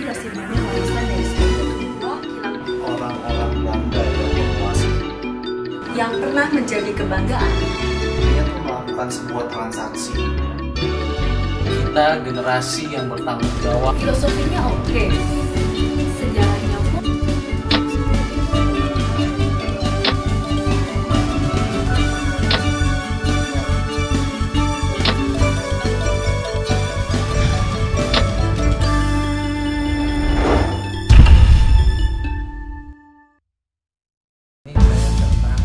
tersimpannya warisan dari seluruh orang-orang Belanda yang berkuasa yang pernah menjadi kebanggaan. dia tuh melakukan sebuah transaksi. Kita generasi yang bertanggung jawab. Filosofinya oke, sejarahnya pun. Ini saya tertarik dengan dunia seni gambar.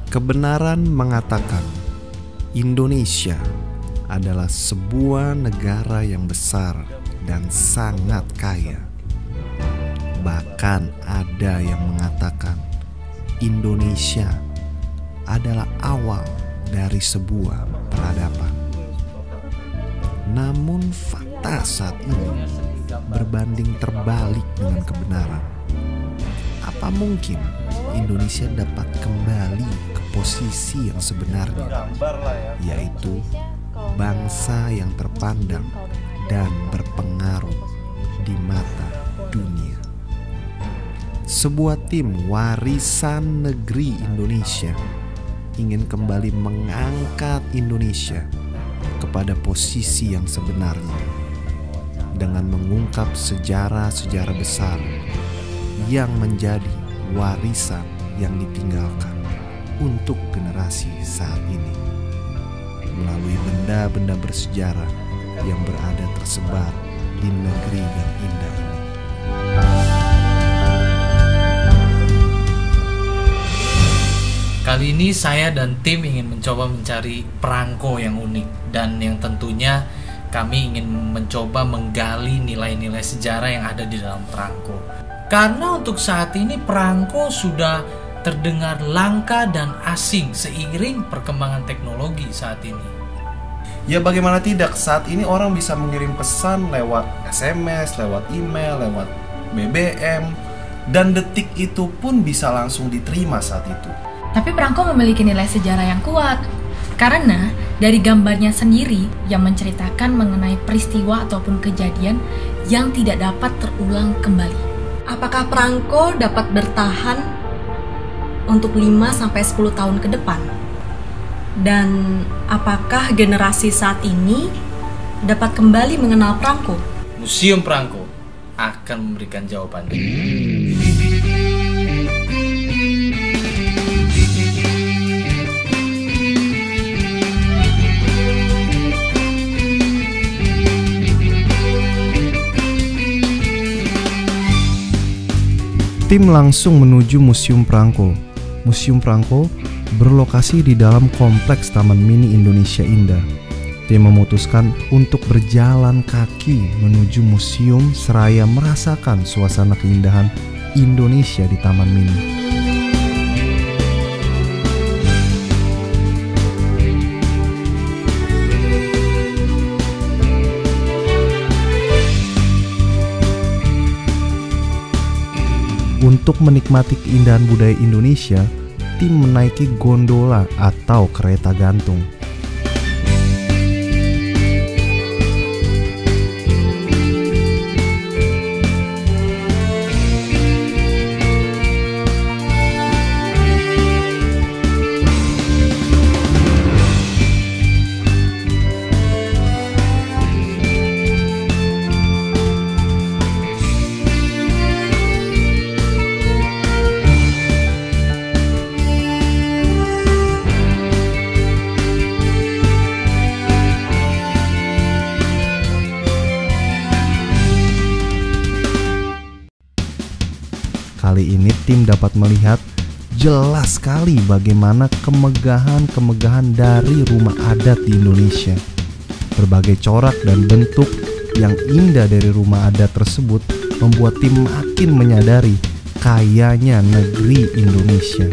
Kebenaran mengatakan Indonesia adalah sebuah negara yang besar dan sangat kaya. Bahkan ada yang mengatakan Indonesia adalah awal dari sebuah peradaban. Namun fakta saat ini berbanding terbalik dengan kebenaran. Apa mungkin Indonesia dapat kembali ke posisi yang sebenarnya, yaitu bangsa yang terpandang dan berpengaruh di mata dunia? Sebuah tim warisan negeri Indonesia ingin kembali mengangkat Indonesia kepada posisi yang sebenarnya dengan mengungkap sejarah-sejarah besar yang menjadi warisan yang ditinggalkan untuk generasi saat ini melalui benda-benda bersejarah yang berada tersebar di negeri yang indah ini. Kali ini saya dan tim ingin mencoba mencari perangko yang unik, dan yang tentunya kami ingin mencoba menggali nilai-nilai sejarah yang ada di dalam perangko. Karena untuk saat ini perangko sudah terdengar langka dan asing seiring perkembangan teknologi saat ini. Ya bagaimana tidak, saat ini orang bisa mengirim pesan lewat SMS, lewat email, lewat BBM, dan detik itu pun bisa langsung diterima saat itu. Tapi perangko memiliki nilai sejarah yang kuat karena dari gambarnya sendiri yang menceritakan mengenai peristiwa ataupun kejadian yang tidak dapat terulang kembali. Apakah perangko dapat bertahan untuk 5-10 tahun ke depan? Dan apakah generasi saat ini dapat kembali mengenal perangko? Museum Perangko akan memberikan jawabannya. Tim langsung menuju Museum Perangko. Museum Perangko berlokasi di dalam kompleks Taman Mini Indonesia Indah. Tim memutuskan untuk berjalan kaki menuju museum seraya merasakan suasana keindahan Indonesia di Taman Mini. Untuk menikmati keindahan budaya Indonesia, tim menaiki gondola atau kereta gantung. Kali ini tim dapat melihat jelas sekali bagaimana kemegahan-kemegahan dari rumah adat di Indonesia. Berbagai corak dan bentuk yang indah dari rumah adat tersebut membuat tim makin menyadari kayanya negeri Indonesia.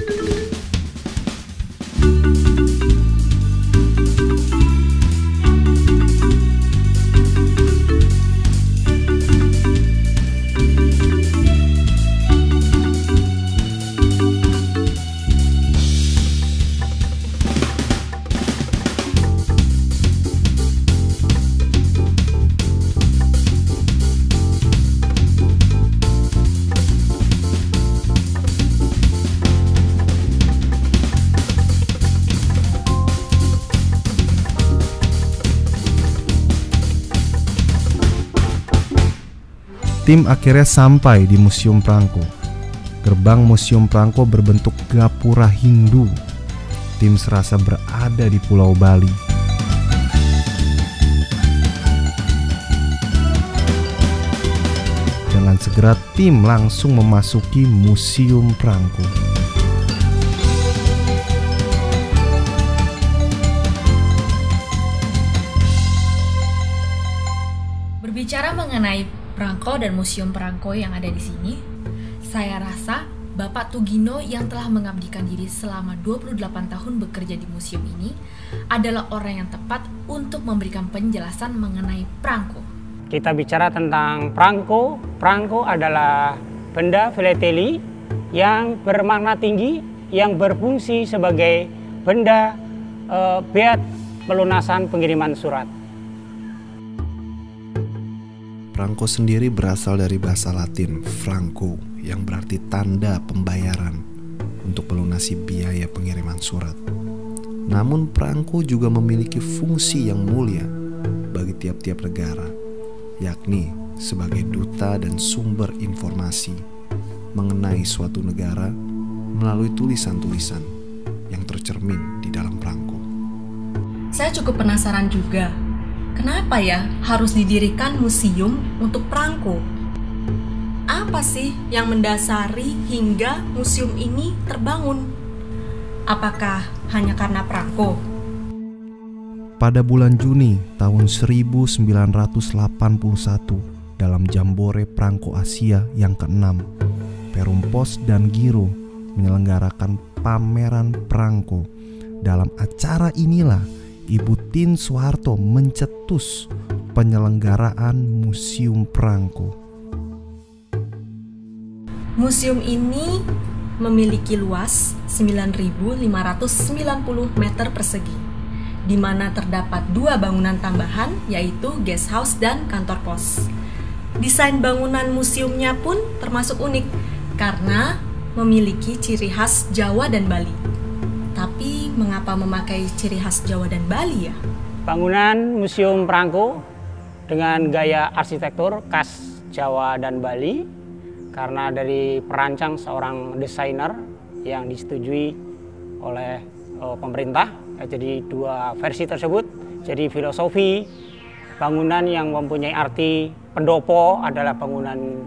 Tim akhirnya sampai di Museum Prangko. Gerbang Museum Prangko berbentuk gapura Hindu. Tim serasa berada di Pulau Bali. Dengan segera tim langsung memasuki Museum Prangko. Berbicara mengenai Prangko dan Museum Prangko yang ada di sini, saya rasa Bapak Tugino yang telah mengabdikan diri selama 28 tahun bekerja di museum ini adalah orang yang tepat untuk memberikan penjelasan mengenai Prangko. Kita bicara tentang Prangko. Prangko adalah benda filateli yang bermakna tinggi, yang berfungsi sebagai benda beat pelunasan pengiriman surat. Prangko sendiri berasal dari bahasa Latin franco yang berarti tanda pembayaran untuk melunasi biaya pengiriman surat. Namun prangko juga memiliki fungsi yang mulia bagi tiap-tiap negara, yakni sebagai duta dan sumber informasi mengenai suatu negara melalui tulisan-tulisan yang tercermin di dalam prangko. Saya cukup penasaran juga, kenapa ya harus didirikan museum untuk Prangko? Apa sih yang mendasari hingga museum ini terbangun? Apakah hanya karena Prangko? Pada bulan Juni tahun 1981, dalam Jambore Prangko Asia yang ke-6, Perum Pos dan Giro menyelenggarakan pameran Prangko. Dalam acara inilah Ibu Tin Soeharto mencetus penyelenggaraan Museum Prangko. Museum ini memiliki luas 9.590 meter persegi, di mana terdapat 2 bangunan tambahan, yaitu guest house dan kantor pos. Desain bangunan museumnya pun termasuk unik karena memiliki ciri khas Jawa dan Bali. Tapi mengapa memakai ciri khas Jawa dan Bali ya? Bangunan Museum Prangko dengan gaya arsitektur khas Jawa dan Bali karena dari perancang seorang desainer yang disetujui oleh pemerintah. Jadi 2 versi tersebut. Jadi filosofi bangunan yang mempunyai arti pendopo adalah bangunan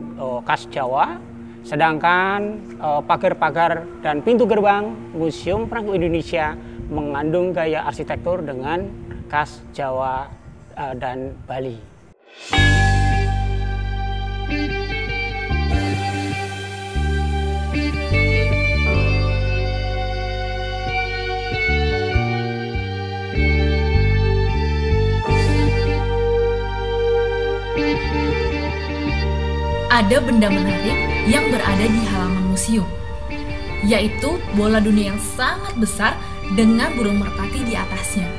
khas Jawa. Sedangkan pagar-pagar dan pintu gerbang Museum Prangko Indonesia mengandung gaya arsitektur dengan khas Jawa dan Bali. Ada benda menarik yang berada di halaman museum, yaitu bola dunia yang sangat besar dengan burung merpati di atasnya.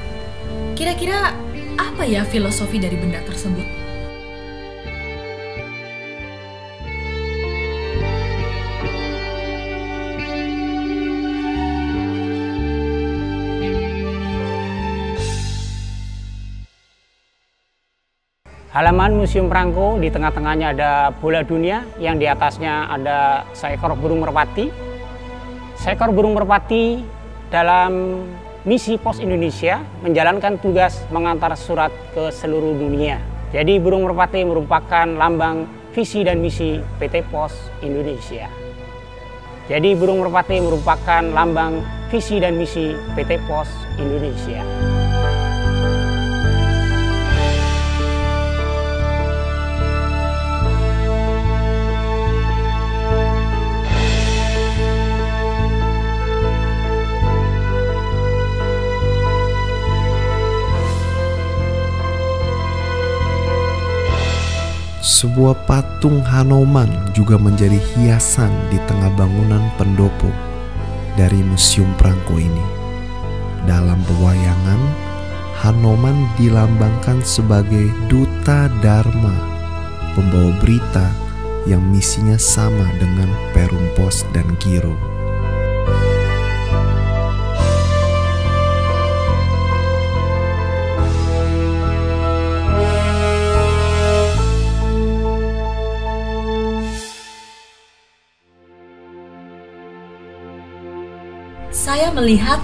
Kira-kira apa ya filosofi dari benda tersebut? Halaman Museum Prangko, di tengah-tengahnya ada bola dunia, yang di atasnya ada seekor burung merpati. Seekor burung merpati dalam misi Pos Indonesia menjalankan tugas mengantar surat ke seluruh dunia. Jadi burung merpati merupakan lambang visi dan misi PT Pos Indonesia. Jadi burung merpati merupakan lambang visi dan misi PT Pos Indonesia. Sebuah patung Hanoman juga menjadi hiasan di tengah bangunan pendopo dari Museum Prangko ini. Dalam pewayangan, Hanoman dilambangkan sebagai duta Dharma, pembawa berita yang misinya sama dengan Perum Pos dan Giro. melihat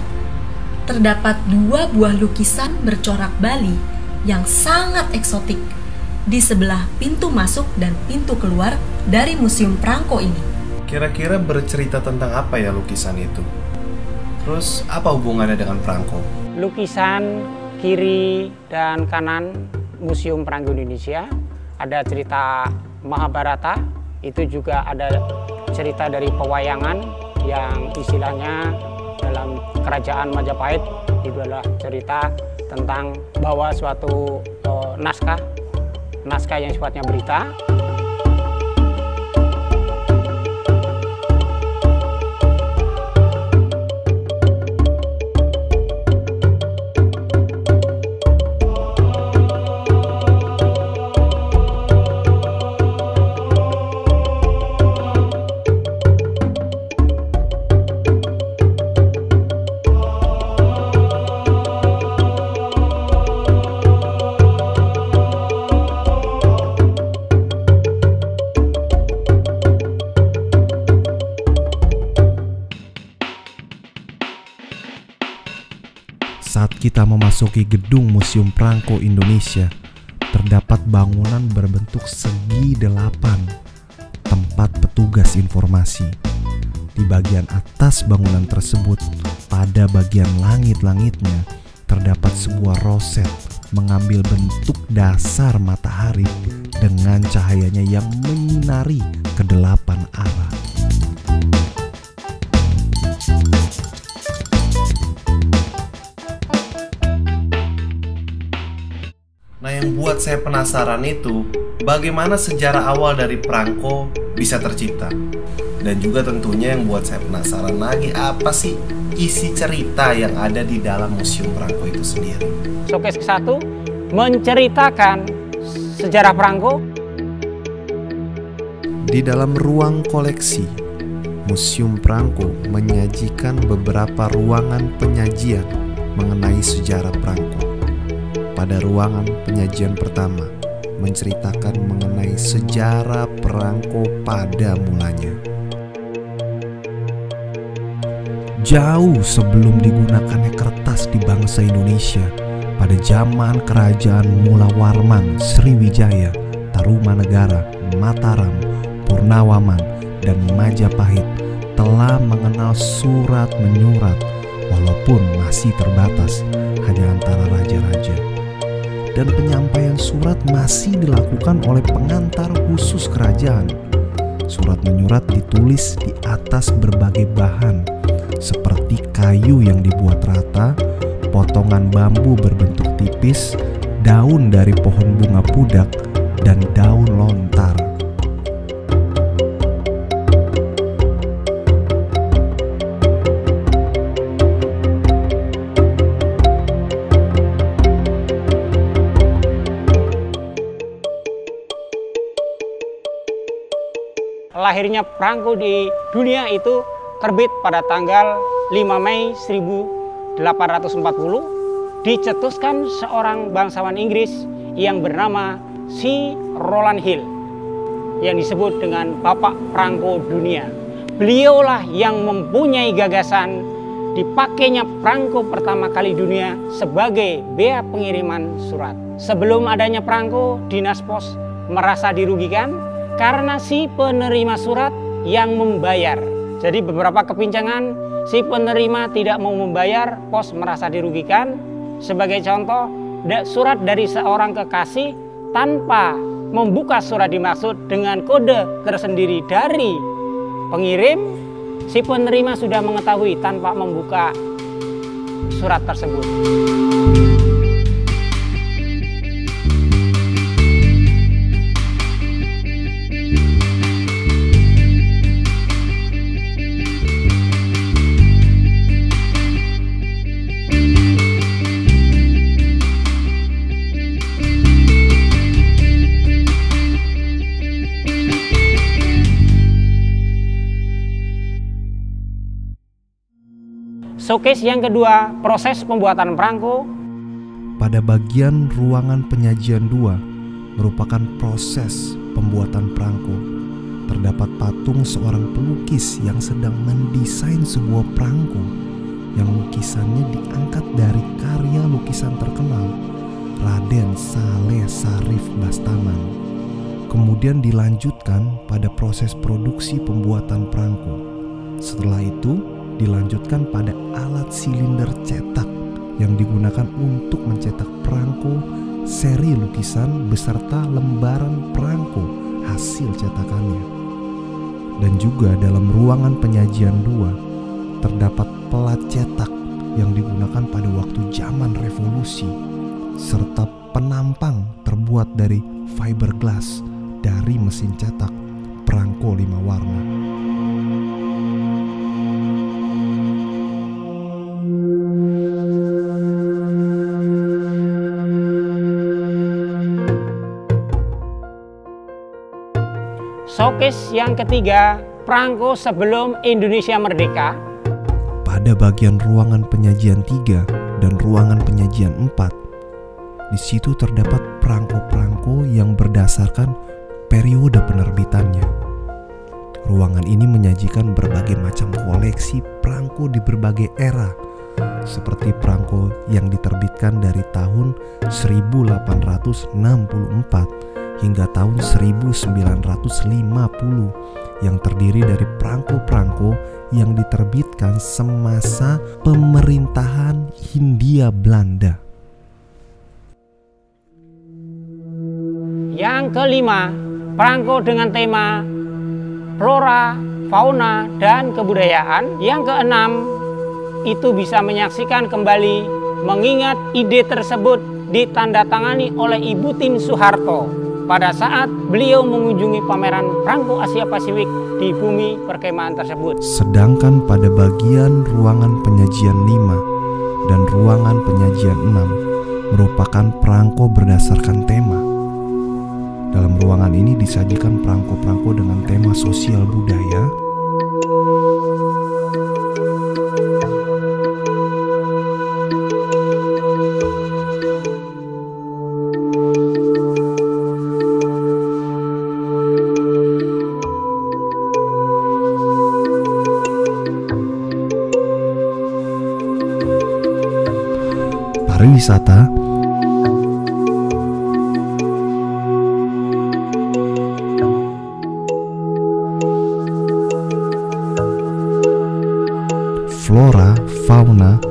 terdapat 2 buah lukisan bercorak Bali yang sangat eksotik di sebelah pintu masuk dan pintu keluar dari Museum Prangko ini. Kira-kira bercerita tentang apa ya lukisan itu? Terus apa hubungannya dengan Prangko? Lukisan kiri dan kanan Museum Prangko Indonesia ada cerita Mahabharata, itu juga ada cerita dari pewayangan yang istilahnya dalam kerajaan Majapahit itu adalah cerita tentang bahwa suatu naskah yang sifatnya berita. Saat kita memasuki gedung Museum Prangko Indonesia, terdapat bangunan berbentuk segi 8, tempat petugas informasi. Di bagian atas bangunan tersebut, pada bagian langit-langitnya, terdapat sebuah roset mengambil bentuk dasar matahari dengan cahayanya yang menyinari ke 8 arah. Nah, yang buat saya penasaran itu bagaimana sejarah awal dari Prangko bisa tercipta. Dan juga tentunya yang buat saya penasaran lagi, apa sih isi cerita yang ada di dalam Museum Prangko itu sendiri. Showcase ke-1 menceritakan sejarah Prangko. Di dalam ruang koleksi, Museum Prangko menyajikan beberapa ruangan penyajian mengenai sejarah Prangko. Pada ruangan penyajian pertama, menceritakan mengenai sejarah Prangko pada mulanya. Jauh sebelum digunakannya kertas di bangsa Indonesia, pada zaman kerajaan Mula Warman, Sriwijaya, Tarumanegara, Mataram, Purnawaman, dan Majapahit telah mengenal surat menyurat, walaupun masih terbatas hanya antara raja-raja. Dan penyampaian surat masih dilakukan oleh pengantar khusus kerajaan. Surat menyurat ditulis di atas berbagai bahan, seperti kayu yang dibuat rata, potongan bambu berbentuk tipis, daun dari pohon bunga pudak, dan daun lontar. Lahirnya Prangko di dunia itu terbit pada tanggal 5 Mei 1840, dicetuskan seorang bangsawan Inggris yang bernama C. Rowland Hill yang disebut dengan Bapak Prangko Dunia. Beliaulah yang mempunyai gagasan dipakainya Prangko pertama kali dunia sebagai bea pengiriman surat. Sebelum adanya Prangko, Dinas Pos merasa dirugikan karena si penerima surat yang membayar. Jadi beberapa kepincangan, si penerima tidak mau membayar, pos merasa dirugikan. Sebagai contoh, surat dari seorang kekasih tanpa membuka surat dimaksud dengan kode tersendiri dari pengirim, si penerima sudah mengetahui tanpa membuka surat tersebut. Showcase yang kedua, proses pembuatan Prangko. Pada bagian ruangan penyajian 2 merupakan proses pembuatan Prangko. Terdapat patung seorang pelukis yang sedang mendesain sebuah prangko yang lukisannya diangkat dari karya lukisan terkenal Raden Saleh Sarif Bastaman. Kemudian dilanjutkan pada proses produksi pembuatan perangko. Setelah itu dilanjutkan pada alat silinder cetak yang digunakan untuk mencetak perangko seri lukisan beserta lembaran perangko hasil cetakannya. Dan juga dalam ruangan penyajian 2 terdapat pelat cetak yang digunakan pada waktu zaman revolusi, serta penampang terbuat dari fiberglass dari mesin cetak perangko 5 warna. Showcase yang ketiga, perangko sebelum Indonesia merdeka. Pada bagian ruangan penyajian 3 dan ruangan penyajian 4, di situ terdapat perangko-perangko yang berdasarkan periode penerbitannya. Ruangan ini menyajikan berbagai macam koleksi perangko di berbagai era, seperti perangko yang diterbitkan dari tahun 1864 hingga tahun 1950 yang terdiri dari perangko-perangko yang diterbitkan semasa pemerintahan Hindia Belanda. Yang kelima, perangko dengan tema flora, fauna, dan kebudayaan. Yang keenam, itu bisa menyaksikan kembali mengingat ide tersebut ditandatangani oleh Ibu Tien Soeharto pada saat beliau mengunjungi pameran perangko Asia Pasifik di bumi perkemahan tersebut. Sedangkan pada bagian ruangan penyajian 5 dan ruangan penyajian 6 merupakan perangko berdasarkan tema. Dalam ruangan ini disajikan perangko-perangko dengan tema sosial budaya, pariwisata, flora, fauna,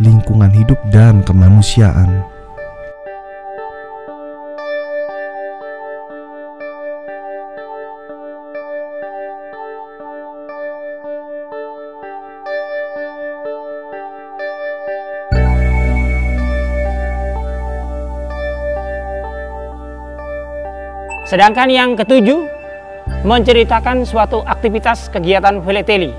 lingkungan hidup dan kemanusiaan. Sedangkan yang ketujuh, menceritakan suatu aktivitas kegiatan filateli.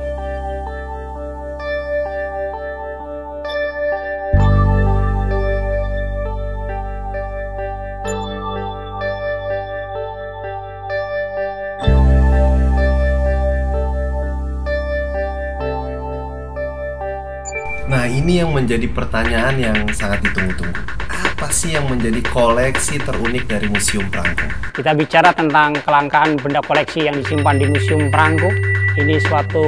Nah, ini yang menjadi pertanyaan yang sangat ditunggu-tunggu. Apa sih yang menjadi koleksi terunik dari Museum Perangko? Kita bicara tentang kelangkaan benda koleksi yang disimpan di Museum Perangko. Ini suatu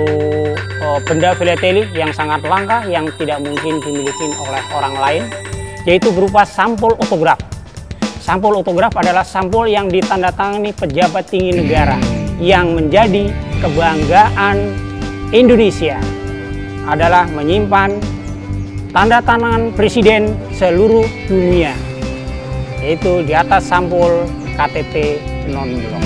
benda filateli yang sangat langka yang tidak mungkin dimiliki oleh orang lain, yaitu berupa sampul otograf. Sampul otograf adalah sampul yang ditandatangani pejabat tinggi negara yang menjadi kebanggaan Indonesia, adalah menyimpan tanda tangan presiden seluruh dunia, yaitu di atas sampul KTP non-blok.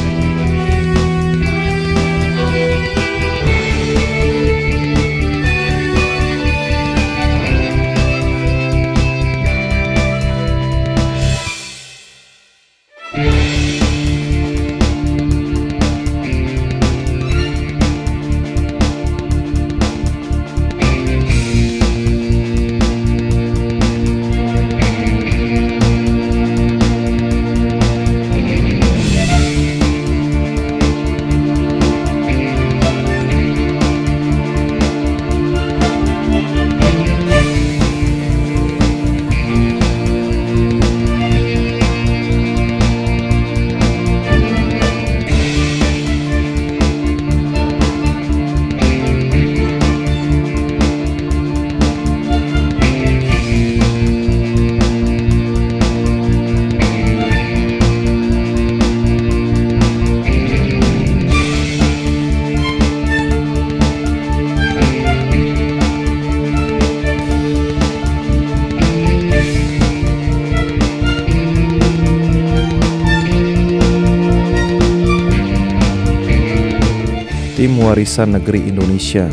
Tim Warisan Negeri Indonesia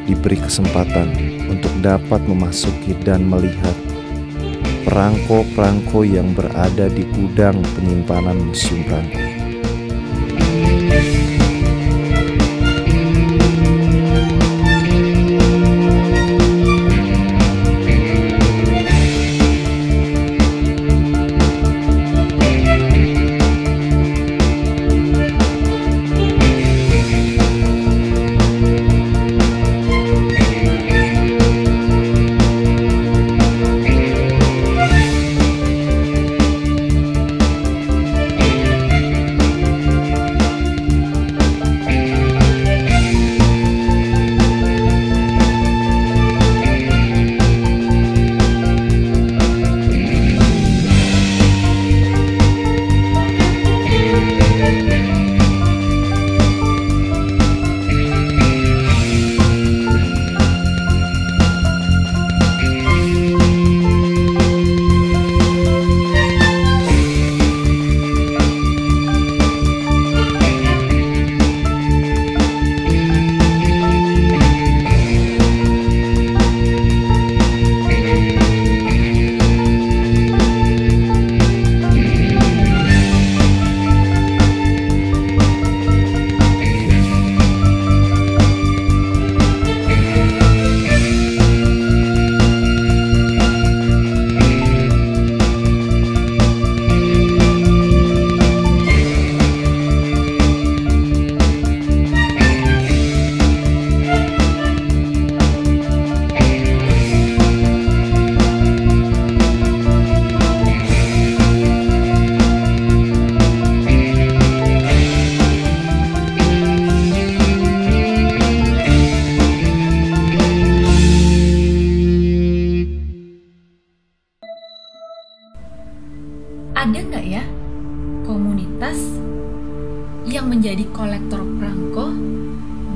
diberi kesempatan untuk dapat memasuki dan melihat perangko-perangko yang berada di gudang penyimpanan Museum Prangko. Ada nggak ya komunitas yang menjadi kolektor perangko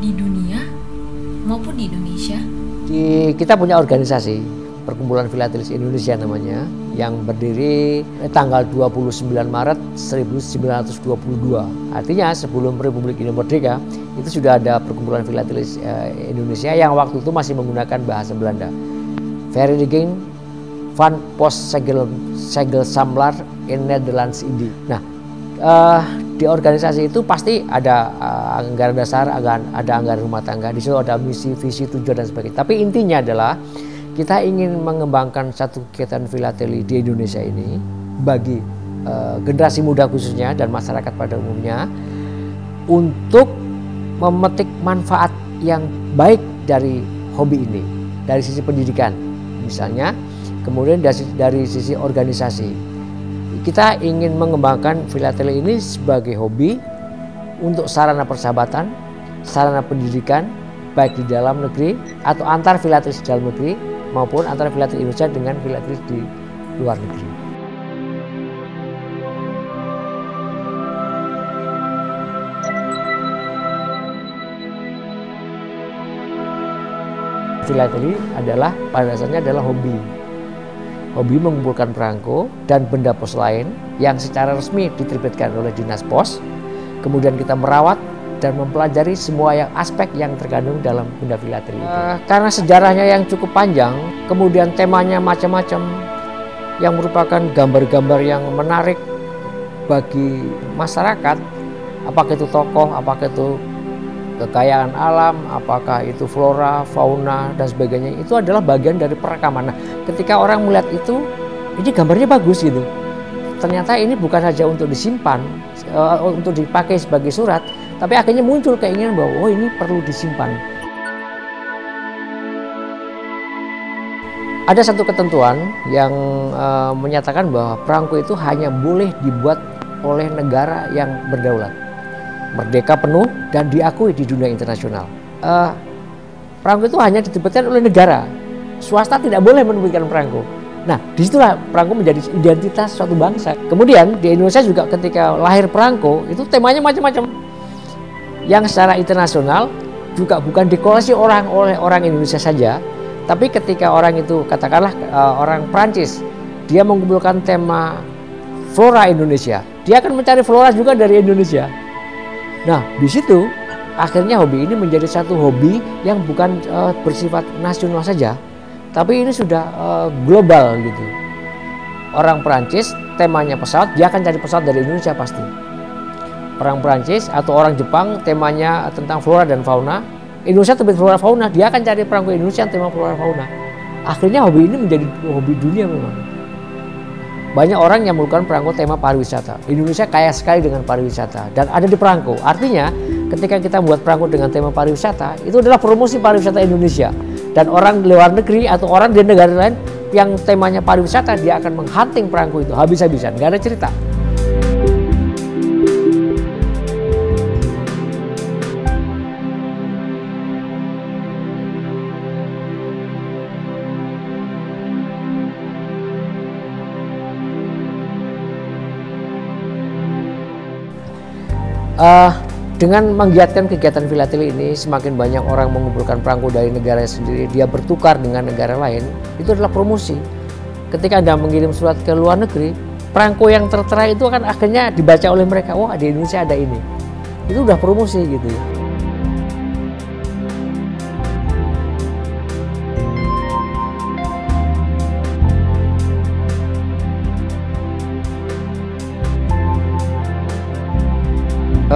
di dunia maupun di Indonesia? Kita punya organisasi, Perkumpulan Filatelis Indonesia namanya, yang berdiri tanggal 29 Maret 1922. Artinya sebelum Republik Indonesia merdeka, itu sudah ada Perkumpulan Filatelis Indonesia yang waktu itu masih menggunakan bahasa Belanda. Vereniging van Postzegelsamelaar in Nederlands Indie. Nah, di organisasi itu pasti ada anggaran dasar, ada anggaran rumah tangga, di situ ada misi, visi, tujuan dan sebagainya. Tapi intinya adalah kita ingin mengembangkan satu kegiatan filateli di Indonesia ini bagi generasi muda khususnya dan masyarakat pada umumnya untuk memetik manfaat yang baik dari hobi ini, dari sisi pendidikan misalnya, kemudian dari sisi organisasi. Kita ingin mengembangkan filateli ini sebagai hobi untuk sarana persahabatan, sarana pendidikan, baik di dalam negeri atau antar filatelis di dalam negeri maupun antara filatelis Indonesia dengan filatelis di luar negeri. Filateli adalah pada dasarnya adalah hobi. Hobi mengumpulkan perangko dan benda pos lain yang secara resmi diterbitkan oleh Dinas Pos. Kemudian kita merawat dan mempelajari semua aspek yang terkandung dalam benda filateli itu. Karena sejarahnya yang cukup panjang, kemudian temanya macam-macam yang merupakan gambar-gambar yang menarik bagi masyarakat, apakah itu tokoh, apakah itu kekayaan alam, apakah itu flora, fauna, dan sebagainya, itu adalah bagian dari perekaman. Nah, ketika orang melihat itu, ini gambarnya bagus gitu. Ternyata ini bukan saja untuk disimpan, untuk dipakai sebagai surat, tapi akhirnya muncul keinginan bahwa oh ini perlu disimpan. Ada satu ketentuan yang menyatakan bahwa perangko itu hanya boleh dibuat oleh negara yang berdaulat, merdeka penuh dan diakui di dunia internasional. Perangko itu hanya diterbitkan oleh negara, swasta tidak boleh menerbitkan perangko. Nah, disitulah perangko menjadi identitas suatu bangsa. Kemudian di Indonesia juga ketika lahir perangko itu temanya macam-macam. Yang secara internasional juga bukan dikoleksi oleh orang Indonesia saja, tapi ketika orang itu katakanlah orang Prancis, dia mengumpulkan tema flora Indonesia, dia akan mencari flora juga dari Indonesia. Nah, di situ akhirnya hobi ini menjadi satu hobi yang bukan bersifat nasional saja, tapi ini sudah global gitu. Orang Perancis temanya pesawat, dia akan cari pesawat dari Indonesia pasti. Orang Perancis atau orang Jepang temanya tentang flora dan fauna, Indonesia terbit flora fauna, dia akan cari perangko Indonesia yang tema flora fauna. Akhirnya hobi ini menjadi hobi dunia memang. Banyak orang yang melakukan perangko tema pariwisata. Indonesia kaya sekali dengan pariwisata dan ada di perangko. Artinya ketika kita buat perangko dengan tema pariwisata, itu adalah promosi pariwisata Indonesia. Dan orang di luar negeri atau orang di negara lain yang temanya pariwisata, dia akan menghunting perangko itu habis-habisan, nggak ada cerita. Dengan menggiatkan kegiatan filateli ini, semakin banyak orang mengumpulkan perangko dari negara sendiri, dia bertukar dengan negara lain, itu adalah promosi. Ketika Anda mengirim surat ke luar negeri, perangko yang tertera itu akan akhirnya dibaca oleh mereka, wah di Indonesia ada ini. Itu udah promosi gitu ya.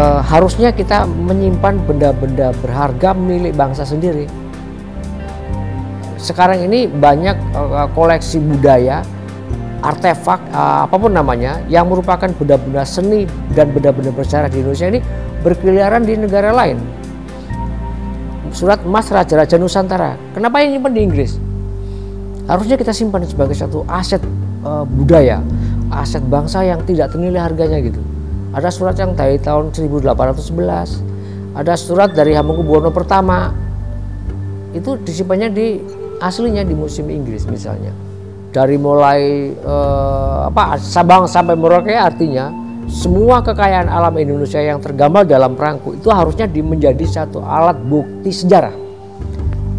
Harusnya kita menyimpan benda-benda berharga milik bangsa sendiri. Sekarang ini banyak koleksi budaya, artefak, apapun namanya, yang merupakan benda-benda seni dan benda-benda bersejarah di Indonesia ini berkeliaran di negara lain. Surat emas Raja-Raja Nusantara, kenapa ini nyimpan di Inggris? Harusnya kita simpan sebagai satu aset budaya, aset bangsa yang tidak ternilai harganya gitu. Ada surat yang dari tahun 1811, ada surat dari Hamengkubuwono pertama, itu disimpannya di aslinya di Museum Inggris misalnya. Dari mulai Sabang sampai Merauke, artinya semua kekayaan alam Indonesia yang tergambar dalam perangko itu harusnya menjadi satu alat bukti sejarah.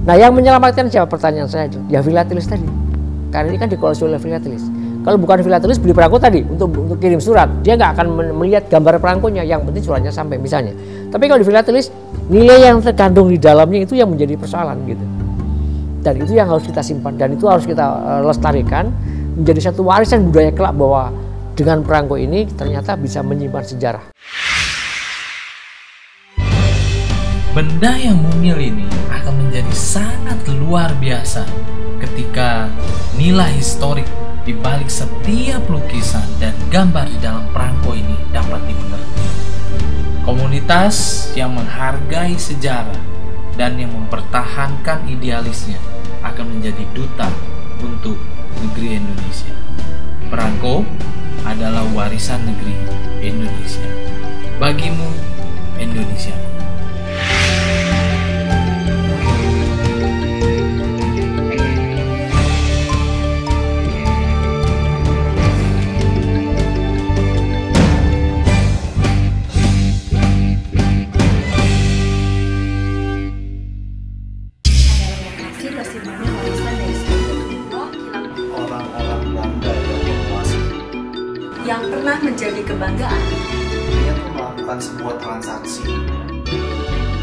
Nah, yang menyelamatkan siapa, pertanyaan saya? Ya filatelis tadi. Karena ini kan dikoleksi oleh filatelis. Kalau bukan filatelis, beli perangko tadi untuk kirim surat, dia nggak akan melihat gambar perangkonya, yang penting suratnya sampai misalnya. Tapi kalau di filatelis, nilai yang terkandung di dalamnya itu yang menjadi persoalan gitu. Dan itu yang harus kita simpan, dan itu harus kita lestarikan menjadi satu warisan budaya kelak, bahwa dengan perangko ini ternyata bisa menyimpan sejarah. Benda yang mungil ini akan menjadi sangat luar biasa ketika nilai historik di balik setiap lukisan dan gambar di dalam perangko ini dapat dimengerti. Komunitas yang menghargai sejarah dan yang mempertahankan idealisnya akan menjadi duta untuk negeri Indonesia. Perangko adalah warisan negeri Indonesia. Bagimu, Indonesia. Yang pernah menjadi kebanggaan. Dia tuh melakukan sebuah transaksi.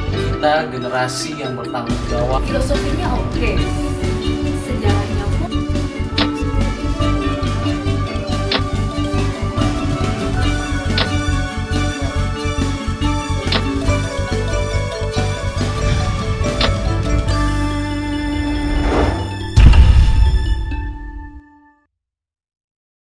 Kita generasi yang bertanggung jawab. Filosofinya oke.